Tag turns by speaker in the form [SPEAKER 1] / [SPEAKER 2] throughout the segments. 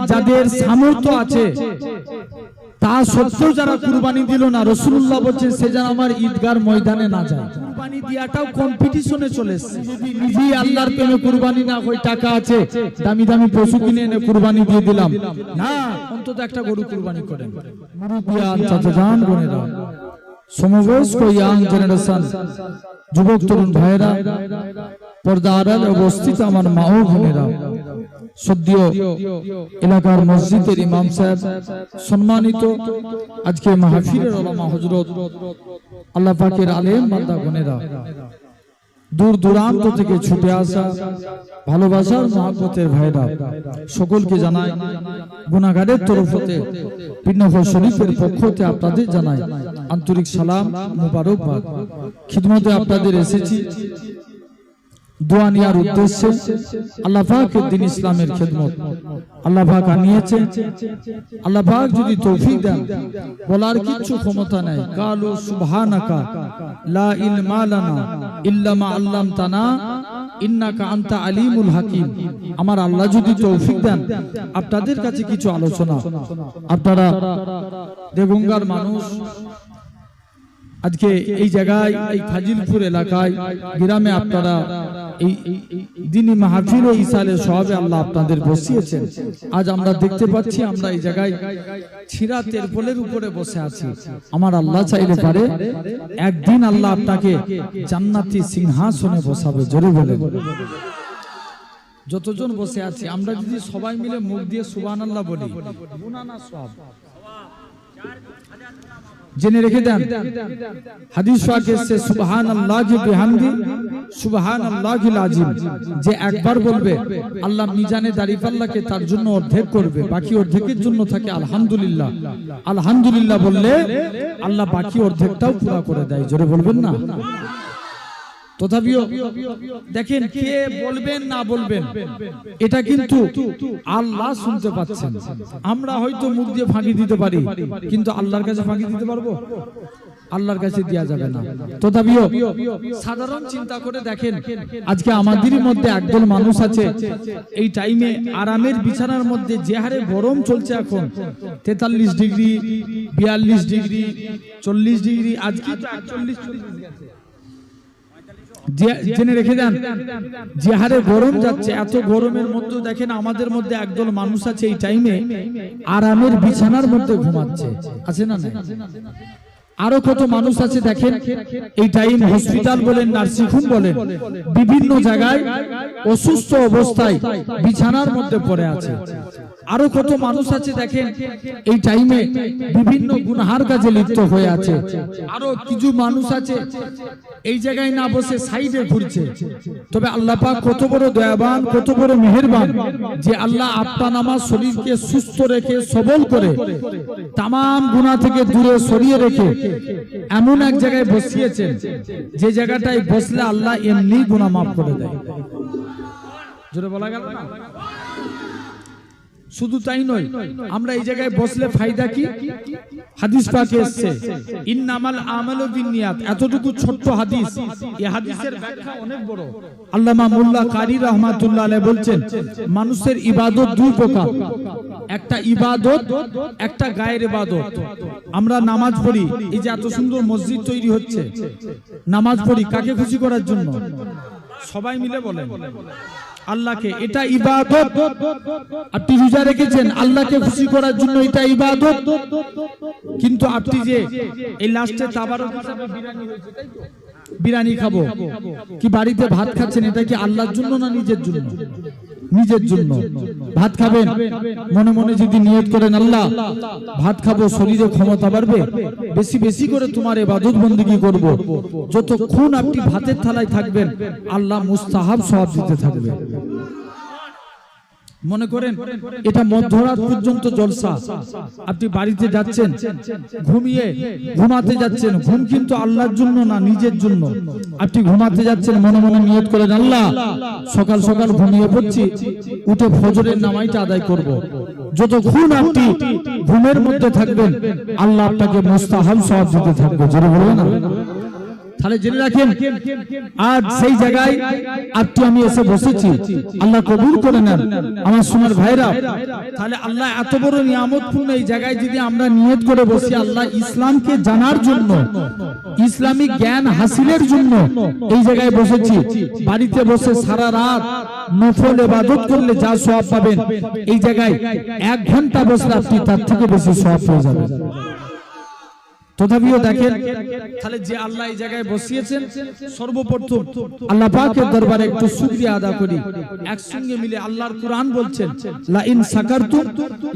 [SPEAKER 1] যাদের সামর্থ্য আছে তা সত্ত্বেও যারা কুরবানি দিল না, রাসূলুল্লাহ বলছেন সে যেন আমার ঈদগার ময়দানে না যায়। কুরবানি দেওয়াটাও কম্পিটিশনে চলে এসেছে। যদি নিজেই আল্লাহর প্রেমে কুরবানি না হয়, টাকা আছে দামি দামি পশু কিনে এনে কুরবানি দিয়ে দিলাম না, অন্তত একটা গরু কুরবানি করেন। মুরব্বিয়ান, চাচাজান, বোনেরা, সমবয়স্ক ইয়াং জেনারেশন, যুবক তরুণ ভাইয়েরা, পর্দা আড়ালে অবস্থিত আমার মা ও বোনেরা, সদ্য এলাকার মসজিদের ইমাম সাহেব, সম্মানিত আজকে মাহফিলের ওলামা হযরত, আল্লাহ পাকের আলেম বান্দা বোনেরা, দূর দূরান্ত থেকে ছুটে আসা ভালোবাসার মহব্বতের ভাইরা, সকলকে জানাই গুনাহগারের তরফ হতে পীরনগর শরীফের পক্ষ হতে আপনাদের জানাই আন্তরিক সালাম, মুবারকবাদ। খিদমতে আপনাদের এসেছি দোয়া নেওয়ার উদ্দেশ্যে। আল্লাহ পাকের দ্বীন ইসলামের খিদমত আল্লাহ পাক আনিয়েছে। আল্লাহ পাক যদি তৌফিক দেন, বলার কিছু ক্ষমতা নাই। কালু সুবহানাকা লা ইলমা লানা ইল্লা মা আল্লামতানা ইন্নাকা আনতা আলিমুল হাকিম। আমার আল্লাহ যদি তৌফিক দেন, আপনাদের কাছে কিছু আলোচনা। আপনারা দেগঙ্গার মানুষ, আজকে এই জায়গায়, এই ফাজিলপুর এলাকায়, গ্রামে আপনারা এই দিনী মাহফিল ও ইসালে সওয়াবে আল্লাহ আপনাদের বসিয়েছেন। আজ আমরা দেখতে পাচ্ছি আমরা এই জায়গায় ছিঁড়া তেরপলের উপরে বসে আছি। আমার আল্লাহ চাইলে পারে একদিন আল্লাহ আপনাকে জান্নাতি সিংহাসনে বসাবে। জোরে বলে, যতজন বসে আছি আমরা যদি সবাই মিলে মুখ দিয়ে সুবহানাল্লাহ বলি, গুনাহ না সওয়াব। জেনে রেখে দেন, হাদিস পাকে এসেছে সুবহানাল্লাহি বিহামদি সুবহানাল্লাহিল আযীম। যে একবার বলবে আল্লাহ মিজানে দাঁড়িপাল্লাকে তার জন্য অর্ধেক করবে, বাকি অর্ধেকের জন্য থাকে আলহামদুলিল্লাহ। আলহামদুলিল্লাহ বললে আল্লাহ বাকি অর্ধেকটাও পুরো করে দেয়। জোরে বলবেন না? তথাপিও দেখেন, কে বলবেন না বলবেন এটা কিন্তু আল্লাহ শুনতে পাচ্ছেন। আমরা হয়তো মুখ দিয়ে ফাঁকি দিতে পারি, কিন্তু আল্লাহর কাছে ফাঁকি দিতে পারবো? আল্লাহর কাছে দেয়া যাবে না। তথাপিও সাধারণ চিন্তা করে দেখেন, আজকে আমাদেরই মধ্যে একদল মানুষ আছে এই টাইমে আরামের বিছানার মধ্যে, যে হারে গরম চলছে এখন 43 ডিগ্রি, 42 ডিগ্রি, 40 ডিগ্রি, আজকে তো 41 ডিগ্রি আছে। জেনে রেখে দেন, যে হারে গরম যাচ্ছে, এত গরমের মধ্যে দেখেন আমাদের মধ্যে একদল মানুষ আছে এই টাইমে আরামের বিছানার মধ্যে ঘুমাচ্ছে। আছে না? আরো কত মানুষ আছে দেখেন এই টাইম হসপিটাল বলেন, নার্সিং হোম বলেন, বিভিন্ন জায়গায় অসুস্থ অবস্থায় বিছানার মধ্যে পড়ে আছে। আরো কত মানুষ আছে দেখেন এই টাইমে বিভিন্ন গুনাহার কাজে লিপ্ত হয়ে আছে। আরো কিছু মানুষ আছে এই জায়গায় না বসে সাইডে ঘুরছে। তবে আল্লাহ পাক কত বড় দয়াবান, কত বড় মেহেরবান, যে আল্লাহ আপনার আমার শরীরকে সুস্থ রেখে সবল করে তামাম গুনাহ থেকে দূরে সরিয়ে রেখে এমন এক জায়গায় বসিয়েছেন যে জায়গাটায় বসলে আল্লাহ এমনি গুনাহ মাফ করে দেয়। জোরে বলা গেল না? শুধু তাই নয়, আমরা এই জায়গায় বসলে ফায়দা কি? হাদিস পাকে এসেছে ইন্নামাল আমালু বিন্নিয়াত। এতটুকু ছোট্ট হাদিস, এই হাদিসের ব্যাখ্যা অনেক বড়। আল্লামা মোল্লা কারি রাহমাতুল্লাহ আলাইহি বলছেন, মানুষের ইবাদত দুই প্রকার, একটা ইবাদত, একটা গায়ের ইবাদত। আমরা নামাজ পড়ি, এই যে এত সুন্দর মসজিদ তৈরি হচ্ছে, নামাজ পড়ি কাকে খুশি করার জন্য? সবাই মিলে বলেন আল্লাহকে। এটা ইবাদত। আপনি রোজা রেখেছেন আল্লাহকে খুশি করার জন্য, এটা ইবাদত। কিন্তু আপনি যে এই লাস্টে তাবারক হিসাবে বিরিয়ানি হয়েছে, তাই তো, বিরিয়ানি খাবো কি বাড়িতে ভাত খাচ্ছেন, এটা কি আল্লাহর জন্য না নিজের জন্য? নিজের জন্য। ভাত খাবেন, মনে মনে যদি নিয়ত করেন আল্লাহ ভাত খাবো, শরীরে ক্ষমতা বাড়বে, বেশি বেশি করে তোমার ইবাদত বন্দেগী করব, যতক্ষণ আপনি ভাতের থালায় থাকবেন আল্লাহ মুস্তাহাব সওয়াব দিতে থাকবে। মনে করেন এটা মধ্যরাত পর্যন্ত জলসা, আপনি বাড়িতে যাচ্ছেন ঘুমাতে যাচ্ছেন, ঘুম কিন্তু আল্লাহর জন্য না নিজের জন্য। আপনি ঘুমাতে যাচ্ছেন, মনে মনে নিয়ত করেন আল্লাহ সকাল সকাল ঘুমিয়ে পড়ছি, উঠে ফজরের নামাজটা আদায় করব। যতক্ষণ আপনি ঘুমের মধ্যে থাকবেন আল্লাহ আপনাকে মুস্তাহাব সওয়াব দিতে থাকবে। জোরে বলবেন না? তাহলে জেনে রাখেন আজ সেই জায়গায় আজকে আমি এসে বসেছি, আল্লাহ কবুল করে নেন আমার সোনার ভাইরা। তাহলে আল্লাহ এত বড় নিয়ামতপূর্ণ এই জায়গায় যদি আমরা নিয়ত করে বসি আল্লাহ ইসলামকে জানার জন্য, ইসলামিক জ্ঞান হাসিলের জন্য এই জায়গায় বসেছি, বাড়িতে বসে সারা রাত নফল ইবাদত করলে যা সওয়াব পাবেন এই জায়গায় 1 ঘন্টা বসলে আপনি তার থেকে বেশি সওয়াব পেয়ে যাবেন। তথাপিও দেখেন তাহলে যে আল্লাহ এই জায়গায় বসিয়েছেন, সর্বপ্রথম আল্লাহ পাকের দরবারে একটু শুকরিয়া আদা করি একসঙ্গে মিলে। আল্লাহর কুরআন বলছেন লা ইন শাকারতুম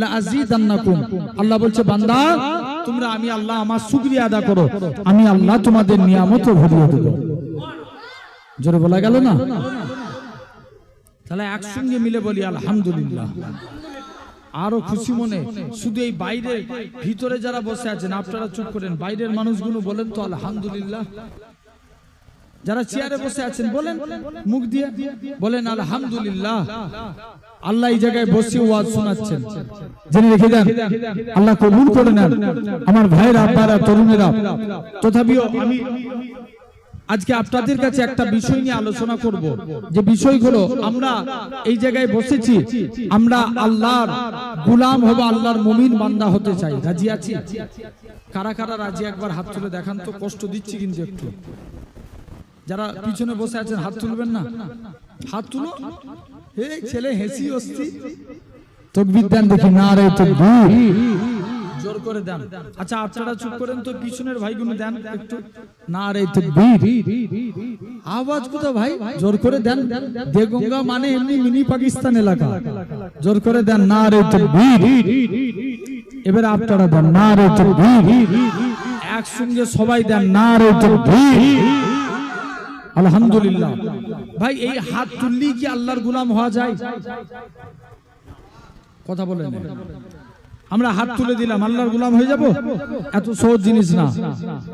[SPEAKER 1] লা আযীদান্নাকুম, আল্লাহ বলছে বান্দা তোমরা আমি আল্লাহ আমার শুকরিয়া আদা করো, আমি আল্লাহ তোমাদের নিয়ামত ভরিয়ে দেব। জোরে বলা গেল না? তাহলে একসঙ্গে মিলে বলি আলহামদুলিল্লাহ। আরো খুশি মনে শুধু এই বাইরে, ভিতরে যারা বসে আছেন আপনারা চুপ করেন, বাইরের মানুষগুলো বলেন তো আলহামদুলিল্লাহ। যারা চেয়ারে বসে আছেন বলেন, মুখ দিয়ে বলেন আলহামদুলিল্লাহ। আল্লাহ এই জায়গায় বসে ওয়াজ শোনাচ্ছেন, জেনে রেখে দেন আল্লাহ কবুল করে নেন আমার ভাইরা, আপনারা তরুণেরা। তথাপিও আমি আজকে আপনাদের কাছে একটা বিষয় নিয়ে আলোচনা করব, যে বিষয়গুলো আমরা এই জায়গায় বসেছি, আমরা আল্লাহর গোলাম হব, আল্লাহর মুমিন বান্দা হতে চাই। রাজি আছি? কারা কারা রাজি একবার হাত তুলে দেখান তো, কষ্ট দিচ্ছি কিন্তু একটু। যারা পিছনে বসে আছেন হাত তুলবেন না, হাত তুলো। এই ছেলে হেসি অস্তি তাকবীর দেন দেখি, নারে তাকবীর, জোর করে দেন। আচ্ছা আপনারা চুপ করেন তো, পিছনের ভাইগুলো দেন একটু, নারে তাকবীর। আওয়াজ কোথাও ভাই, জোর করে দেন। দেগঙ্গা মানে এমনি মিনি পাকিস্তান এলাকা, জোর করে দেন নারে তাকবীর। এবারে আপনারা দেন নারে তাকবীর, একসঙ্গে সবাই দেন নারে তাকবীর। আলহামদুলিল্লাহ। ভাই এই হাত তুললি কি আল্লাহর গোলাম হওয়া যায়? কথা বলেন। আমরা হাত তুলে দিলাম আল্লাহর গোলাম হয়ে যাব? এত সহজ জিনিস না।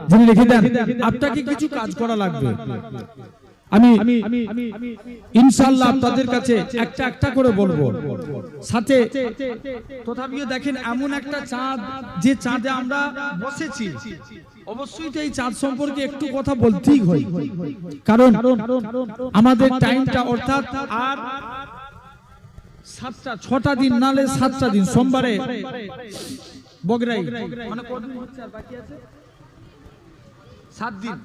[SPEAKER 1] যিনি রেখে দেন আপনাকে কিছু কাজ করা লাগবে। আমি ইনশাআল্লাহ আপনাদের কাছে একটা একটা করে বলবো, সাথে তথাপিও দেখেন এমন একটা চাঁদ, যে চাঁদে আমরা বসেছি, অবশ্যই তো এই চাঁদ সম্পর্কে একটু কথা বলতেই হয়, কারণ আমাদের টাইমটা অর্থাৎ আর 6টা দিন, নালে 7টা দিন। সোমবারে বগরাই মানে কতদিন হচ্ছে আর বাকি আছে? 7 দিন,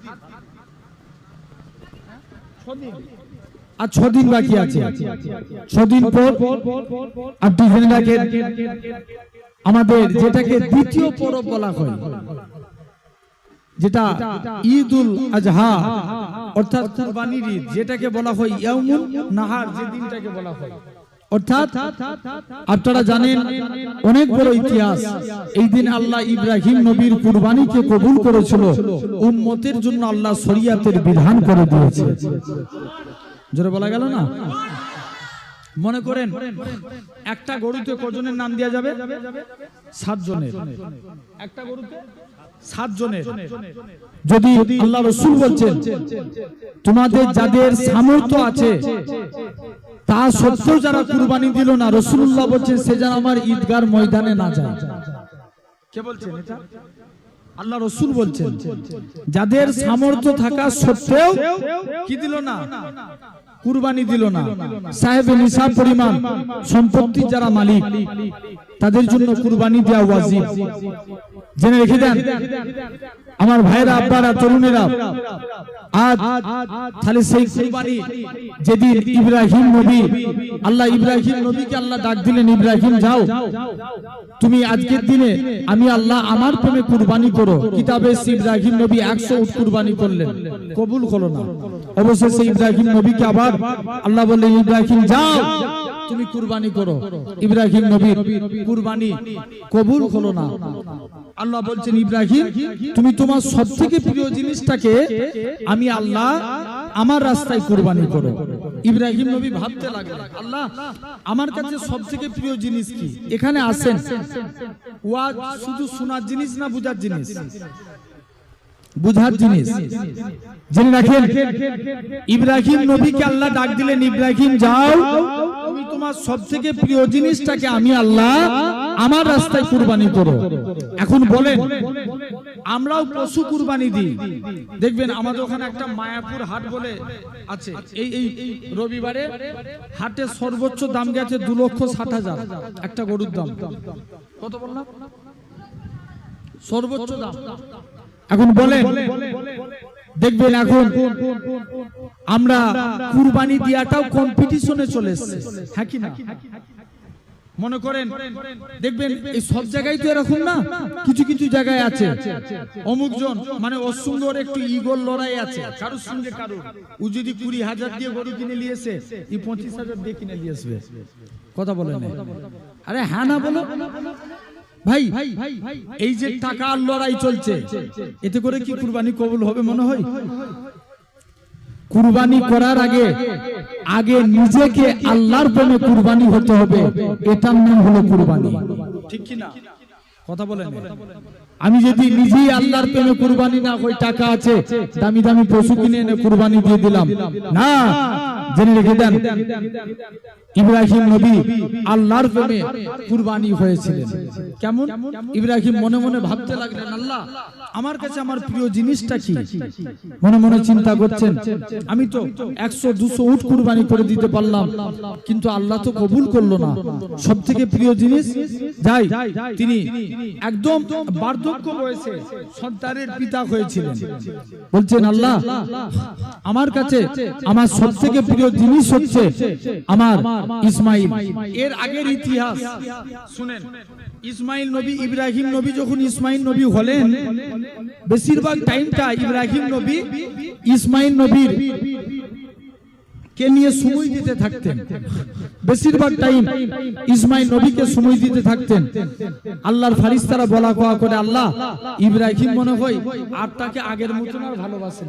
[SPEAKER 1] 6 দিন বাকি আছে। 6 দিন পর আপনি জেনে রাখেন আমাদের যেটাকে দ্বিতীয় পরব বলা হয়, যেটা ঈদুল আজহা অর্থাৎ কুরবানির ঈদ, যেটাকে বলা হয় ইয়াউমুন নাহার, যে দিনটাকে বলা হয়। অর্থাৎ আপনারা জানেন অনেক বড় ইতিহাস। এই দিন আল্লাহ ইব্রাহিম নবীর কুরবানিকে কবুল করেছিল, উম্মতের জন্য আল্লাহ শরিয়াতের বিধান করে দিয়েছে। জোরে বলা গেল না? মনে করেন একটা গরুতে কজনের নাম দেওয়া যাবে? 7 জনের। একটা গরুতে 7 জনের। যদি আল্লাহ রাসূল বলছেন তোমাদের যাদের সামর্থ্য আছে তা সত্ত্বেও যারা কুরবানি দিল না, রাসূলুল্লাহ বলছেন সে যেন আমার ঈদগার ময়দানে না যায়। কে বলছেন এটা? আল্লাহ রাসূল বলছেন যাদের সামর্থ্য থাকা সত্ত্বেও কি দিল না? কুরবানি দিল না। সাহেব নিসাব পরিমাণ সম্পত্তি যারা মালিক, তাদের জন্য কুরবানি দেওয়া ওয়াজিব। জেনে রেখে দেন আমার ভাইরা, আব্বারা, তরুণেরা। আজ তাহলে সেই কুরবানি যেদিন ইব্রাহিম নবী, আল্লাহ ইব্রাহিম নবীকে আল্লাহ ডাক দিলেন, ইব্রাহিম যাও তুমি আজকের দিনে আমি আল্লাহ আমার প্রেমে কুরবানি করো। কিতাবে ইব্রাহিম নবী 100 উট কুরবানি করলেন, কবুল হলো না। অবশেষে ইব্রাহিম নবীকে আবার আল্লাহ বললেন ইব্রাহিম যাও তুমি কুরবানি করো। ইব্রাহিম নবীর কুরবানি কবুল হলো না। আল্লাহ বলছেন ইব্রাহিম তুমি তোমার সবথেকে প্রিয় জিনিসটাকে আমি আল্লাহ আমার রাস্তায় কুরবানি করো। ইব্রাহিম নবী ভাবতে লাগলেন আল্লাহ আমার কাছে সবথেকে প্রিয় জিনিস কি? এখানে আসেন ওয়াজ শুধু শোনার জিনিস না, বুঝার জিনিস। বুঝার জিনিস। জেনে রাখেন ইব্রাহিম নবীকে আল্লাহ ডাক দিলেন ইব্রাহিম যাও তুমি তোমার সবথেকে প্রিয় জিনিসটাকে আমি আল্লাহ আমার রাস্তায় কুরবানি করো। এখন বলেন আমরাও পশু কুরবানি দিই। দেখবেন আমাদের ওখানে একটা মায়াপুর হাট বলে আছে, এই রবিবারে হাটে সর্বোচ্চ দাম গেছে 2,60,000 একটা গরুর দাম। কত বললাম? সর্বোচ্চ দাম। এখন বলেন, দেখবেন এখন আমরা কুরবানি দিয়াটাও কম্পিটিশনে চলে এসেছে, হ্যাঁ কি না? মনে করেন দেখবেন এই সব জায়গায় তো এরকম না, কিছু কিছু জায়গায় আছে অমুক জন মানে ওর সঙ্গে ওর একটু ইগোর লড়াই আছে, কারোর সঙ্গে কারো। ও যদি 20,000 দিয়ে গরু কিনে নিয়েছে, এই 25,000 দিয়ে কিনে নিয়ে আসবে। কথা বলেন, আরে হ্যাঁ না বলো ভাই। এই যে টাকার লড়াই চলছে, এতে করে কি কুরবানি কবুল হবে মনে হয়? কুরবানি করার আগে আগে নিজেকে আল্লাহর প্রেমে কুরবানি হতে হবে, এটার নাম হলো কুরবানি, ঠিক কি না? কথা বলেন। আমি যদি নিজেই আল্লাহর প্রেমে কুরবানি না হই, টাকা আছে দামি দামি পশু কিনে এনে কুরবানি দিয়ে দিলাম না, জেনে রেখে দেন ইব্রাহিম নবী আল্লাহর প্রেমে কুরবানি হয়েছিলেন। কেমন? ইব্রাহিম মনে মনে ভাবতে লাগলেন, আল্লাহ আমার কাছে আমার প্রিয় জিনিসটা কি? মনে মনে চিন্তা করছেন, আমি তো 100-200 উট কুরবানি করে দিতে পারলাম, কিন্তু আল্লাহ তো কবুল করলো না। সব থেকে প্রিয় জিনিস যাই, তিনি একদম বার্ধক্য বয়সে সন্তানের পিতা হয়েছিলেন। বলছেন, আল্লাহ আমার কাছে আমার সব থেকে প্রিয় জিনিস হচ্ছে আমার ইসমাইল। এর আগের ইতিহাস শুনেন, ইসমাইল নবী, ইব্রাহিম নবী যখন ইসমাইল নবী হলেন, বেশিরভাগ টাইমটা ইব্রাহিম নবী ইসমাইল নবীর কে নিয়ে সময় দিতে থাকতেন। বেশিরভাগ টাইম ইসমাইল নবীকে সময় দিতে থাকতেন। আল্লাহর ফারিস্তারা বলা কোয়া করে, আল্লাহ ইব্রাহিম মনে হয় আর তাকে আগের মতন আর ভালোবাসেন।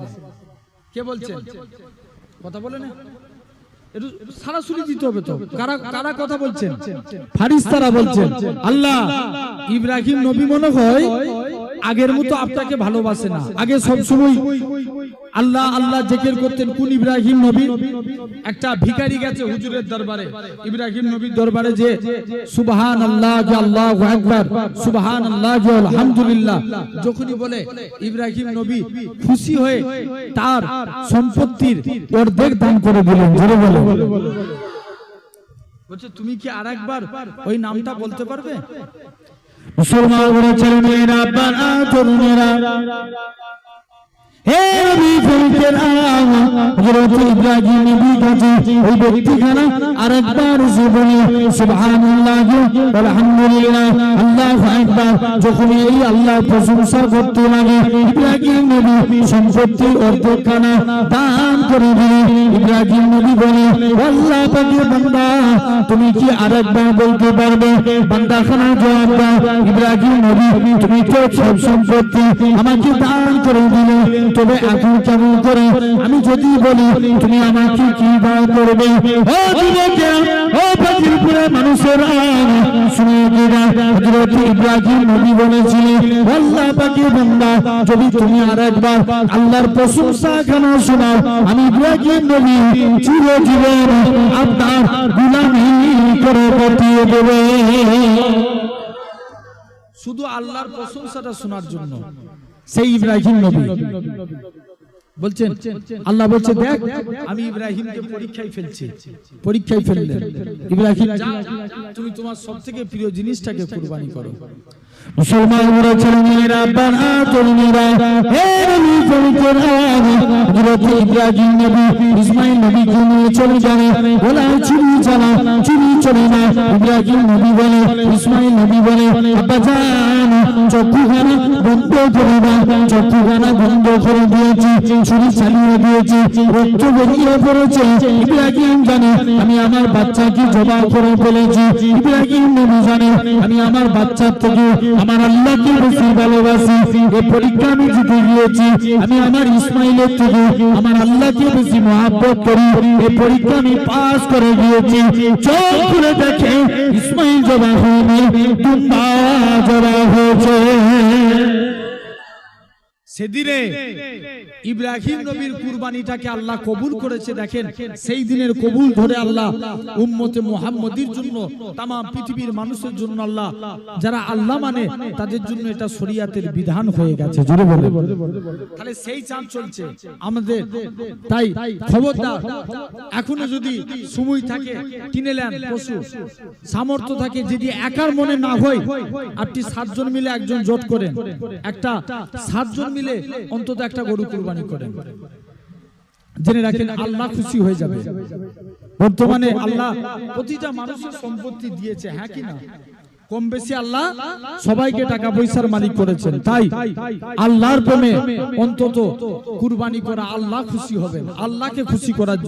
[SPEAKER 1] কে বলছেন? কথা বলে না, একটু সরাসরি দিতে হবে তো। কারা কারা কথা বলছেন? ফারিস্তারা বলছেন, আল্লাহ ইব্রাহিম নবী মনে হয় আগের মতো আপনাকে ভালোবাসে না। আগে সব সময় আল্লাহ আল্লাহ জিকির করতেন। কোন ইব্রাহিম নবী? একটা ভিখারি গেছে হুজুরের দরবারে, ইব্রাহিম নবীর দরবারে, যে সুবহানাল্লাহ যে আল্লাহু আকবার, সুবহানাল্লাহ যে আলহামদুলিল্লাহ যখনই বলে, ইব্রাহিম নবী খুশি হয়ে তার সম্পত্তির অর্ধেক দান করে দিলেন। জোরে বলো। বলছে, তুমি কি আরেকবার ওই নামটা বলতে পারবে? মুসলমান বলে ছেলেমেয়েরা, বাবা তরুণেরা, হে নবী ফেরেশতারা, হযরত ইব্রাহিম নবী কাছে ওই ব্যক্তিখানা আরেকবার বলে সুবহানাল্লাহ আলহামদুলিল্লাহ আল্লাহু আকবার। যখন এই আল্লাহর প্রশংসা করতে লাগে, ইব্রাহিম নবী সম্পত্তির অর্ধেকখানা দান করে দিলেন। ইব্রাহিম নবী বলে, আল্লাহ পাকের বান্দা তুমি কি আরেকবার বলতে পারবে? বান্দাখানা জবাব দাও, ইব্রাহিম নবী তুমি তো সব সম্পত্তি আমাকে দান করে দিলে, তবে এখন কেমন করে আমি যদি বলি তুমি আমাকে কি দান করবে? ও যুবকেরা, ও ফাজিলপুরের মানুষেরা, শুনে গেরা, হযরত ইব্রাহিম নবী বলেছিলেন, আল্লাহ পাকের বান্দা যদি তুমি আরেকবার আল্লাহর প্রশংসা গান শোনাও, আমি ইব্রাহিম নবী চিরজীবন আপনার গোলামি করে কাটিয়ে দেব। শুধু আল্লাহর প্রশংসাটা শোনার জন্য সেই ইব্রাহিম নবী বলছেন, আল্লাহ বলছে, দেখ আমি ইব্রাহিমকে পরীক্ষায় ফেলছি। পরীক্ষায় ফেললেন, ইব্রাহিম যাও তুমি তোমার সবথেকে প্রিয় জিনিসটাকে কুরবানি করো। মুসলমান ছেলেমেয়েরা, বাবা তরুণেরা, হে নবী ফেরেশতারা, হযরত ইব্রাহিম নবী ইসমাইল নবীকে নিয়ে চলে যাবে, বলা চুরি চালা, চুরি চলে না। ইব্রাহিম নবী বলে, ইসমাইল নবী বলে, আব্বা জান চক্ষুখানা বন্ধ করে দাও। চক্ষুখানা বন্ধ করে দিয়েছি, চুরি চালিয়ে দিয়েছি, রক্ত বেরিয়ে পড়েছে। ইব্রাহিম জানে আমি আমার বাচ্চাকে জবাই করে ফেলেছি। ইব্রাহিম নবী জানে আমি আমার বাচ্চার থেকে আমার আল্লাহকে বেশি ভালোবাসি। এই পরীক্ষা আমি জিতে গিয়েছি। আমি আমার ইসমাইলের থেকে আমার আল্লাহকে বেশি মহব্বত করি। এই পরীক্ষা আমি পাস করে গিয়েছি। চোখ খুলে দেখে ইসমাইল জবাই হয়নি, দুম্বা জবাই হয়েছে। সেদিনে ইব্রাহিম নবীর কুরবানিটাকে আল্লাহ কবুল করেছে। দেখেন সেই দিনের কবুল ধরে আল্লাহ উম্মতে মুহাম্মদীর জন্য, তাম পৃথিবীর মানুষের জন্য, আল্লাহ যারা আল্লাহ মানে তাদের জন্য এটা শরীয়তের বিধান হয়ে গেছে। জোরে বলে, তাহলে সেই চাঁদ চলছে আমাদের। তাই খবরদার, এখনো যদি সময় থাকে কিনে নেন পশু, সামর্থ্য থাকে, যদি একার মনে না হয় আপনি 7 জন মিলে একজন জোট করেন, একটা 7 জন মিলে অন্তত একটা গরু কুরবানি করেন, জেনে রাখেন আল্লাহ খুশি হয়ে যাবে। বর্তমানে আল্লাহ প্রতিটা মানুষের সম্পত্তি দিয়েছে, হ্যাঁ কি না? কম বেশি আল্লাহ সবাইকে টাকা পয়সার মালিক করেছেন। তাই আল্লাহর প্রেমে অন্তত কুরবানি করা, আল্লাহ খুশি হবেন। আল্লাহকে খুশি করার